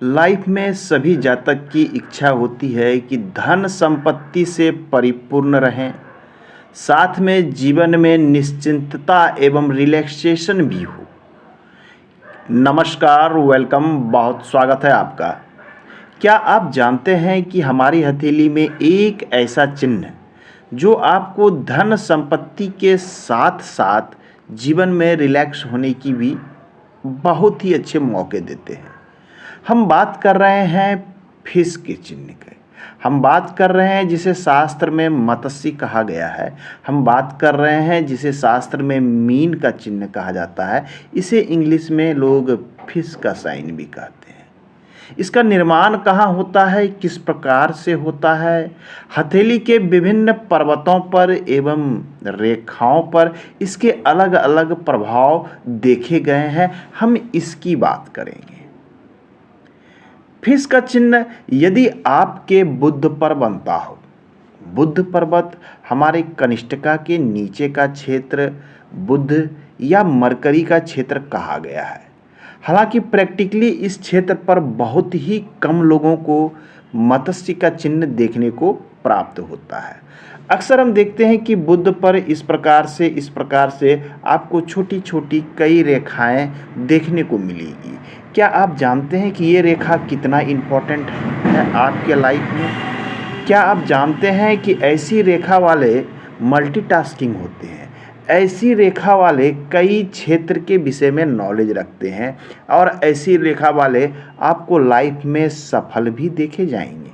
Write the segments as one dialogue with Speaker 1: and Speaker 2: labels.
Speaker 1: Life में सभी जातक की इच्छा होती है कि धन संपत्ति से परिपूर्ण रहें, साथ में जीवन में निश्चिंतता एवं रिलैक्सेशन भी हो। नमस्कार, वेलकम, बहुत स्वागत है आपका। क्या आप जानते हैं कि हमारी हथेली में एक ऐसा चिन्ह है जो आपको धन संपत्ति के साथ साथ जीवन में रिलैक्स होने की भी बहुत ही अच्छे मौके देते हैं। हम बात कर रहे हैं फिश के चिन्ह के। हम बात कर रहे हैं जिसे शास्त्र में मत्स्य कहा गया है। हम बात कर रहे हैं जिसे शास्त्र में मीन का चिन्ह कहा जाता है। इसे इंग्लिश में लोग फिश का साइन भी कहते हैं। इसका निर्माण कहाँ होता है, किस प्रकार से होता है? हथेली के विभिन्न पर्वतों पर एवं रेखाओं पर इसके अलग अलग प्रभाव देखे गए हैं। हम इसकी बात करेंगे। फिश का चिन्ह यदि आपके बुध पर बनता हो, बुध पर्वत हमारे कनिष्ठिका के नीचे का क्षेत्र बुध या मरकरी का क्षेत्र कहा गया है। हालांकि प्रैक्टिकली इस क्षेत्र पर बहुत ही कम लोगों को मत्स्य का चिन्ह देखने को प्राप्त होता है। अक्सर हम देखते हैं कि बुध पर इस प्रकार से आपको छोटी छोटी कई रेखाएं देखने को मिलेगी। क्या आप जानते हैं कि ये रेखा कितना इम्पोर्टेंट है आपके लाइफ में? क्या आप जानते हैं कि ऐसी रेखा वाले मल्टीटास्किंग होते हैं, ऐसी रेखा वाले कई क्षेत्र के विषय में नॉलेज रखते हैं और ऐसी रेखा वाले आपको लाइफ में सफल भी देखे जाएंगे।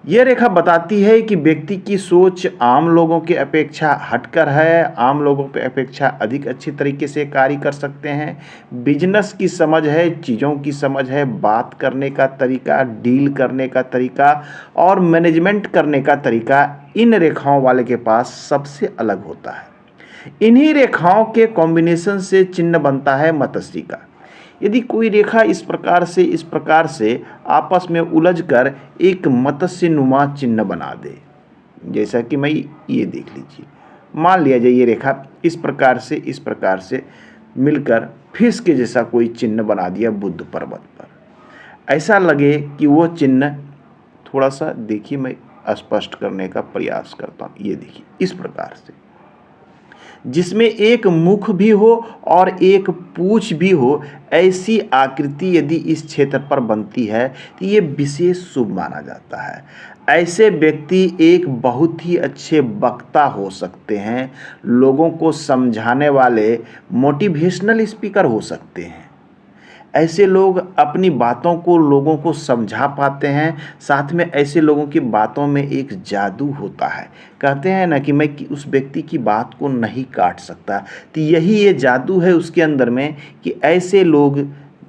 Speaker 1: ये रेखा बताती है कि व्यक्ति की सोच आम लोगों के अपेक्षा हटकर है, आम लोगों के अपेक्षा अधिक अच्छी तरीके से कार्य कर सकते हैं। बिजनेस की समझ है, चीज़ों की समझ है, बात करने का तरीका, डील करने का तरीका और मैनेजमेंट करने का तरीका इन रेखाओं वाले के पास सबसे अलग होता है। इन्हीं रेखाओं के कॉम्बिनेशन से चिन्ह बनता है मत्स्य का। यदि कोई रेखा इस प्रकार से आपस में उलझकर एक मत्स्य नुमा चिन्ह बना दे, जैसा कि मैं ये देख लीजिए, मान लिया जाए ये रेखा इस प्रकार से मिलकर फिश के जैसा कोई चिन्ह बना दिया बुध पर्वत पर। ऐसा लगे कि वो चिन्ह थोड़ा सा, देखिए मैं स्पष्ट करने का प्रयास करता हूँ। ये देखिए इस प्रकार से, जिसमें एक मुख भी हो और एक पूंछ भी हो, ऐसी आकृति यदि इस क्षेत्र पर बनती है तो ये विशेष शुभ माना जाता है। ऐसे व्यक्ति एक बहुत ही अच्छे वक्ता हो सकते हैं, लोगों को समझाने वाले मोटिवेशनल स्पीकर हो सकते हैं। ऐसे लोग अपनी बातों को लोगों को समझा पाते हैं। साथ में ऐसे लोगों की बातों में एक जादू होता है। कहते हैं ना कि मैं उस व्यक्ति की बात को नहीं काट सकता, तो यही ये जादू है उसके अंदर में कि ऐसे लोग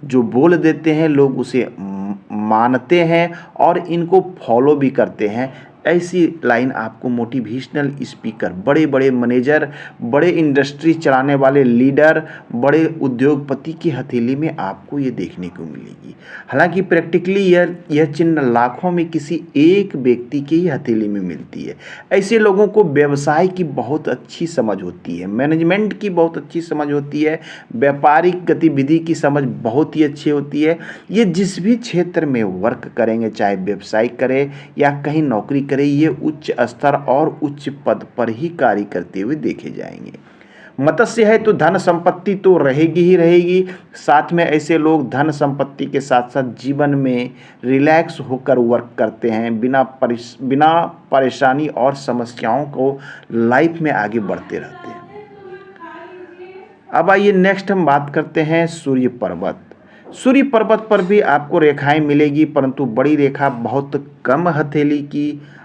Speaker 1: जो बोल देते हैं लोग उसे मानते हैं और इनको फॉलो भी करते हैं। ऐसी लाइन आपको मोटिवेशनल स्पीकर, बड़े बड़े मैनेजर, बड़े इंडस्ट्री चलाने वाले लीडर, बड़े उद्योगपति की हथेली में आपको ये देखने को मिलेगी। हालांकि प्रैक्टिकली यह चिन्ह लाखों में किसी एक व्यक्ति की ही हथेली में मिलती है। ऐसे लोगों को व्यवसाय की बहुत अच्छी समझ होती है, मैनेजमेंट की बहुत अच्छी समझ होती है, व्यापारिक गतिविधि की समझ बहुत ही अच्छी होती है। ये जिस भी क्षेत्र में वर्क करेंगे, चाहे व्यवसाय करें या कहीं नौकरी करें, ये उच्च स्तर और उच्च पद पर ही कार्य करते हुए देखे जाएंगे। मत्स्य है तो धन संपत्ति तो रहेगी ही रहेगी। साथ में ऐसे लोग धन संपत्ति के साथ साथ जीवन में रिलैक्स होकर वर्क करते हैं, बिना परेशानी और समस्याओं को लाइफ में आगे बढ़ते रहते हैं। अब आइए नेक्स्ट हम बात करते हैं सूर्य पर्वत। सूर्य पर्वत पर भी आपको रेखाएं मिलेगी, परंतु बड़ी रेखा बहुत कम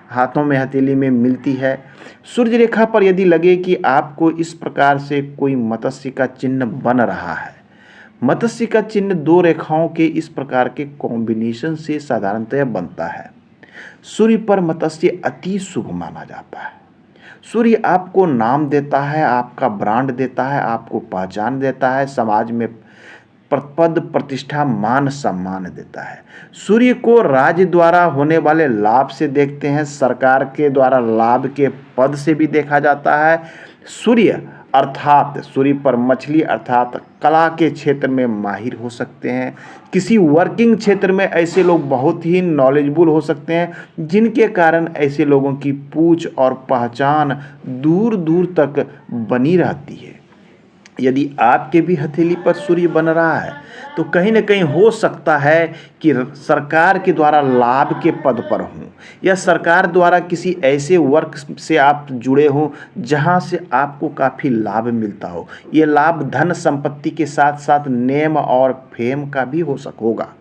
Speaker 1: हाथों में हथेली में मिलती है। सूर्य रेखा पर यदि लगे कि आपको इस प्रकार से कोई मत्स्य का चिन्ह बन रहा है, मत्स्य का चिन्ह दो रेखाओं के इस प्रकार के कॉम्बिनेशन से साधारणतः बनता है। सूर्य पर मत्स्य अति शुभ माना जाता है। सूर्य आपको नाम देता है, आपका ब्रांड देता है, आपको पहचान देता है, समाज में पद प्रतिष्ठा मान सम्मान देता है। सूर्य को राज्य द्वारा होने वाले लाभ से देखते हैं, सरकार के द्वारा लाभ के पद से भी देखा जाता है। सूर्य अर्थात सूर्य पर मछली अर्थात कला के क्षेत्र में माहिर हो सकते हैं। किसी वर्किंग क्षेत्र में ऐसे लोग बहुत ही नॉलेजेबल हो सकते हैं, जिनके कारण ऐसे लोगों की पूछ और पहचान दूर दूर तक बनी रहती है। यदि आपके भी हथेली पर सूर्य बन रहा है तो कहीं न कहीं हो सकता है कि सरकार के द्वारा लाभ के पद पर हों, या सरकार द्वारा किसी ऐसे वर्क से आप जुड़े हों जहां से आपको काफ़ी लाभ मिलता हो। ये लाभ धन संपत्ति के साथ साथ नेम और फेम का भी होगा,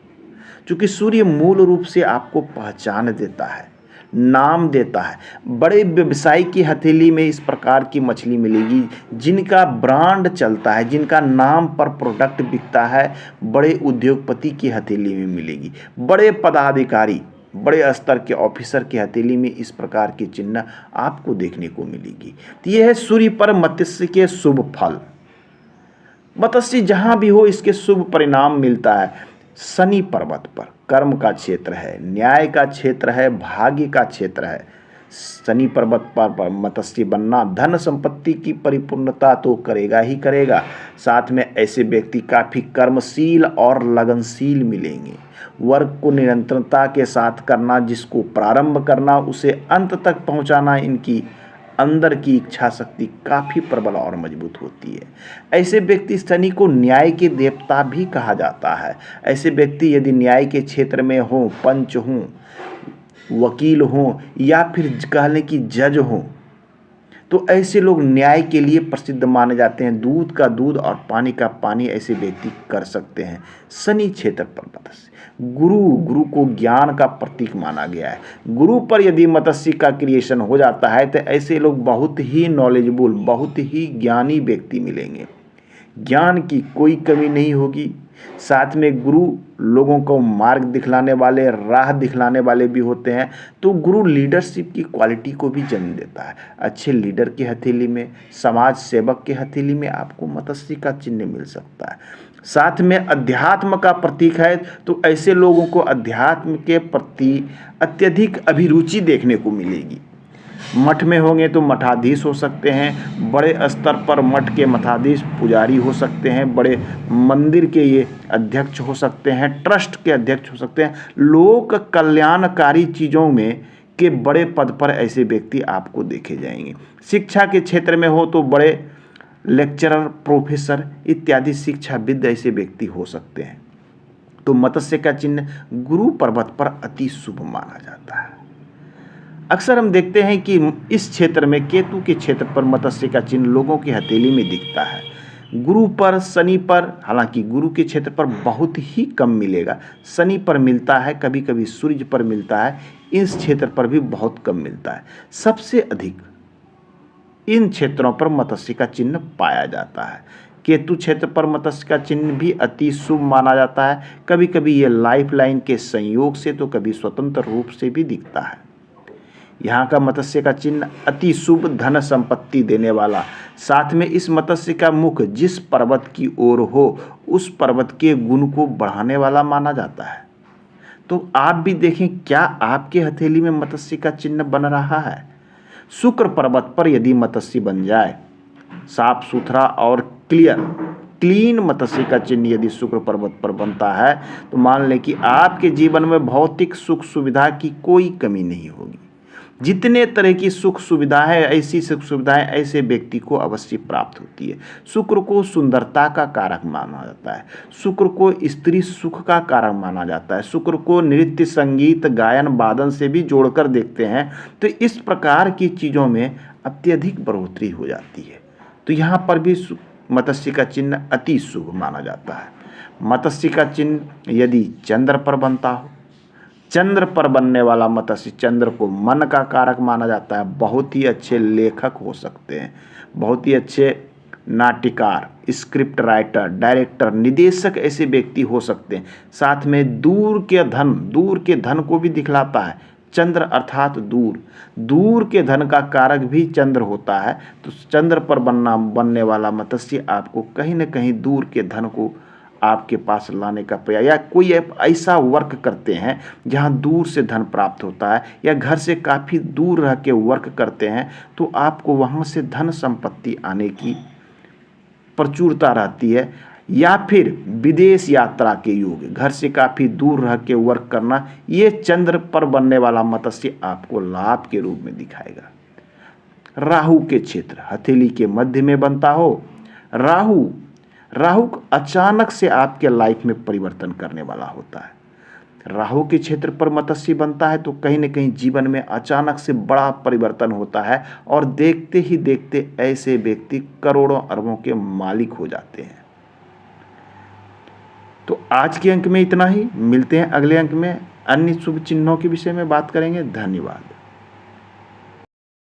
Speaker 1: क्योंकि सूर्य मूल रूप से आपको पहचान देता है, नाम देता है। बड़े व्यवसायी की हथेली में इस प्रकार की मछली मिलेगी जिनका ब्रांड चलता है, जिनका नाम पर प्रोडक्ट बिकता है, बड़े उद्योगपति की हथेली में मिलेगी। बड़े पदाधिकारी, बड़े स्तर के ऑफिसर की हथेली में इस प्रकार की चिन्ह आपको देखने को मिलेगी। तो यह है सूर्य पर मत्स्य के शुभ फल। मत्स्य जहाँ भी हो इसके शुभ परिणाम मिलता है। शनि पर्वत पर कर्म का क्षेत्र है, न्याय का क्षेत्र है, भाग्य का क्षेत्र है। शनि पर्वत पर मत्स्य बनना धन संपत्ति की परिपूर्णता तो करेगा ही करेगा, साथ में ऐसे व्यक्ति काफ़ी कर्मशील और लगनशील मिलेंगे। वर्क को निरंतरता के साथ करना, जिसको प्रारंभ करना उसे अंत तक पहुंचाना, इनकी अंदर की इच्छा शक्ति काफ़ी प्रबल और मजबूत होती है। ऐसे व्यक्ति शनि को न्याय के देवता भी कहा जाता है। ऐसे व्यक्ति यदि न्याय के क्षेत्र में हों, पंच हों, वकील हों, या फिर कह लें कि जज हों, तो ऐसे लोग न्याय के लिए प्रसिद्ध माने जाते हैं। दूध का दूध और पानी का पानी ऐसे व्यक्ति कर सकते हैं। शनि क्षेत्र पर मत्स्य गुरु को ज्ञान का प्रतीक माना गया है। गुरु पर यदि मत्स्य का क्रिएशन हो जाता है तो ऐसे लोग बहुत ही नॉलेजेबल, बहुत ही ज्ञानी व्यक्ति मिलेंगे। ज्ञान की कोई कमी नहीं होगी। साथ में गुरु लोगों को मार्ग दिखलाने वाले, राह दिखलाने वाले भी होते हैं। तो गुरु लीडरशिप की क्वालिटी को भी जन्म देता है। अच्छे लीडर की हथेली में, समाज सेवक के हथेली में आपको मत्स्य का चिन्ह मिल सकता है। साथ में अध्यात्म का प्रतीक है, तो ऐसे लोगों को अध्यात्म के प्रति अत्यधिक अभिरुचि देखने को मिलेगी। मठ में होंगे तो मठाधीश हो सकते हैं, बड़े स्तर पर मठ के मठाधीश पुजारी हो सकते हैं, बड़े मंदिर के ये अध्यक्ष हो सकते हैं, ट्रस्ट के अध्यक्ष हो सकते हैं। लोक कल्याणकारी चीज़ों में के बड़े पद पर ऐसे व्यक्ति आपको देखे जाएंगे। शिक्षा के क्षेत्र में हो तो बड़े लेक्चरर, प्रोफेसर इत्यादि शिक्षाविद ऐसे व्यक्ति हो सकते हैं। तो मत्स्य का चिन्ह गुरु पर्वत पर अति शुभ माना जाता है। अक्सर हम देखते हैं कि इस क्षेत्र में केतु के क्षेत्र पर मत्स्य का चिन्ह लोगों की हथेली में दिखता है। गुरु पर, शनि पर, हालांकि गुरु के क्षेत्र पर बहुत ही कम मिलेगा। शनि पर मिलता है, कभी कभी सूर्य पर मिलता है, इस क्षेत्र पर भी बहुत कम मिलता है। सबसे अधिक इन क्षेत्रों पर मत्स्य का चिन्ह पाया जाता है। केतु क्षेत्र पर मत्स्य का चिन्ह भी अति शुभ माना जाता है। कभी कभी ये लाइफ लाइन के संयोग से तो कभी स्वतंत्र रूप से भी दिखता है। यहाँ का मत्स्य का चिन्ह अति शुभ, धन संपत्ति देने वाला। साथ में इस मत्स्य का मुख जिस पर्वत की ओर हो उस पर्वत के गुण को बढ़ाने वाला माना जाता है। तो आप भी देखें, क्या आपके हथेली में मत्स्य का चिन्ह बन रहा है? शुक्र पर्वत पर यदि मत्स्य बन जाए, साफ सुथरा और क्लीन मत्स्य का चिन्ह यदि शुक्र पर्वत पर बनता है, तो मान लें कि आपके जीवन में भौतिक सुख सुविधा की कोई कमी नहीं होगी। जितने तरह की सुख सुविधाएं है, ऐसी सुख सुविधाएं ऐसे व्यक्ति को अवश्य प्राप्त होती है। शुक्र को सुंदरता का कारक माना जाता है। शुक्र को स्त्री सुख का कारक माना जाता है। शुक्र को नृत्य, संगीत, गायन, वादन से भी जोड़कर देखते हैं तो इस प्रकार की चीज़ों में अत्यधिक बढ़ोतरी हो जाती है। तो यहाँ पर भी मत्स्य का चिन्ह अति शुभ माना जाता है। मत्स्य का चिन्ह यदि चंद्र पर बनता हो, चंद्र पर बनने वाला मत्स्य चंद्र को मन का कारक माना जाता है। बहुत ही अच्छे लेखक हो सकते हैं, बहुत ही अच्छे नाट्यकार, स्क्रिप्ट राइटर, डायरेक्टर, निदेशक ऐसे व्यक्ति हो सकते हैं। साथ में दूर के धन को भी दिखलाता है। चंद्र अर्थात दूर के धन का कारक भी चंद्र होता है। तो चंद्र पर बनने वाला मत्स्य आपको कहीं न कहीं दूर के धन को आपके पास लाने का प्रयास, या कोई ऐसा वर्क करते हैं जहां दूर से धन प्राप्त होता है, या घर से काफ़ी दूर रह के वर्क करते हैं तो आपको वहां से धन संपत्ति आने की प्रचुरता रहती है, या फिर विदेश यात्रा के योग, घर से काफ़ी दूर रह के वर्क करना, ये चंद्र पर बनने वाला मत्स्य आपको लाभ के रूप में दिखाएगा। राहु के क्षेत्र हथेली के मध्य में बनता हो, राहु अचानक से आपके लाइफ में परिवर्तन करने वाला होता है। राहु के क्षेत्र पर मत्स्य बनता है तो कहीं न कहीं जीवन में अचानक से बड़ा परिवर्तन होता है और देखते ही देखते ऐसे व्यक्ति करोड़ों अरबों के मालिक हो जाते हैं। तो आज के अंक में इतना ही, मिलते हैं अगले अंक में अन्य शुभ चिन्हों के विषय में बात करेंगे। धन्यवाद।